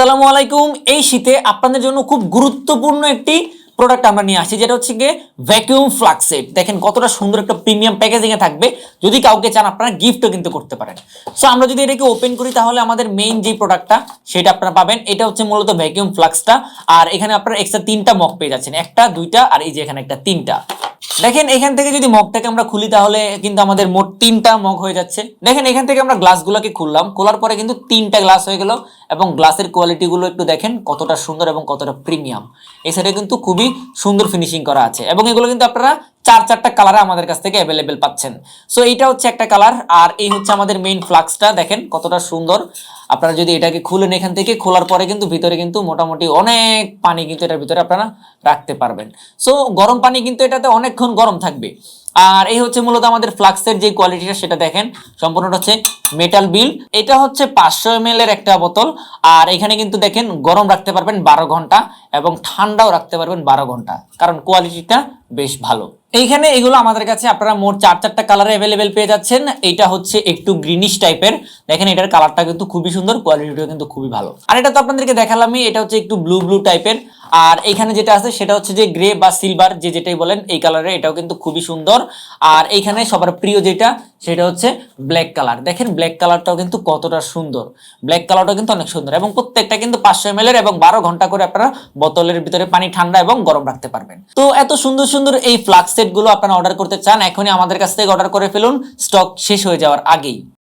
আসসালামু আলাইকুম। এই শীতে আপনাদের জন্য খুব গুরুত্বপূর্ণ একটি প্রোডাক্ট আমরা নিয়ে আসি, যেটা হচ্ছে গিয়ে ভ্যাকুয়াম ফ্লাক্স সেট। দেখেন কতটা সুন্দর একটা প্রিমিয়াম প্যাকেজিং এ থাকবে। যদি কাউকে চান আপনারা গিফটও কিন্তু করতে পারেন। সো আমরা যদি এটাকে ওপেন করি তাহলে আমাদের মেইন যে প্রোডাক্টটা সেটা আপনারা পাবেন। এটা হচ্ছে মূলত ভ্যাকুয়াম ফ্লাক্সটা। আর এখানে আপনারা এক্সট্রা তিনটা মগ পেয়ে যাচ্ছেন, একটা দুইটা আর এই যে এখানে একটা তিনটা। দেখেন এখান থেকে যদি মগটাকে আমরা খুলি তাহলে কিন্তু আমাদের মোট তিনটা মগ হয়ে যাচ্ছে। দেখেন এখান থেকে আমরা গ্লাসগুলোকে খুললাম, খোলার পরে কিন্তু তিনটা গ্লাস হয়ে গেল এবং গ্লাসের কোয়ালিটি গুলো একটু দেখেন কতটা সুন্দর এবং কতটা প্রিমিয়াম। এই সাইডে কিন্তু খুবই সুন্দর ফিনিশিং করা আছে এবং এগুলো কিন্তু আপনারা চারটা কালারে আমাদের কাছ থেকে অ্যাভেলেবেল পাচ্ছেন। সো এইটা হচ্ছে একটা কালার আর এই হচ্ছে আমাদের মেইন ফ্লাক্সটা। দেখেন কতটা সুন্দর। আপনারা যদি এটাকে খুলেন, এখান থেকে খোলার পরে কিন্তু ভিতরে কিন্তু মোটামুটি অনেক পানি কিন্তু এটার ভিতরে আপনারা রাখতে পারবেন। সো গরম পানি কিন্তু এটাতে অনেকক্ষণ গরম থাকবে। আর এই হচ্ছে মূলত আমাদের ফ্লাক্সের যে কোয়ালিটিটা সেটা দেখেন, সম্পূর্ণটা হচ্ছে মেটাল বিল। এটা হচ্ছে 500 ml এর একটা বোতল। আর এখানে কিন্তু দেখেন গরম রাখতে পারবেন 12 ঘন্টা এবং ঠান্ডাও রাখতে পারবেন 12 ঘন্টা, কারণ কোয়ালিটিটা বেশ ভালো। এইখানে এগুলো আমাদের কাছে আপনারা মোট চারটা কালারে অ্যাভেলেবেল পেয়ে যাচ্ছেন। এইটা হচ্ছে একটু গ্রিনিশ টাইপের। দেখেন এটার কালারটা কিন্তু খুবই সুন্দর, কোয়ালিটিটাও কিন্তু খুবই ভালো। আর এটা তো আপনাদেরকে দেখালামই, এটা হচ্ছে একটু ব্লু ব্লু টাইপের। আর এখানে যেটা আছে সেটা হচ্ছে যে গ্রে বা সিলভার, যে যেটাই বলেন এই কালারে, এটাও কিন্তু খুবই সুন্দর। আর এইখানে সবার প্রিয় যেটা সেটা হচ্ছে ব্ল্যাক কালার। দেখেন ব্ল্যাক কালারটাও কিন্তু কতটা সুন্দর। ব্ল্যাক কালারটাও কিন্তু অনেক সুন্দর এবং প্রত্যেকটা কিন্তু 500 ml এর এবং 12 ঘন্টা করে আপনারা বোতলের ভিতরে পানি ঠান্ডা এবং গরম রাখতে পারবেন। তো এত সুন্দর সুন্দর এই ফ্লাক্স সেট গুলো আপনারা অর্ডার করতে চান, এখনই আমাদের কাছ থেকে অর্ডার করে ফেলুন, স্টক শেষ হয়ে যাওয়ার আগেই।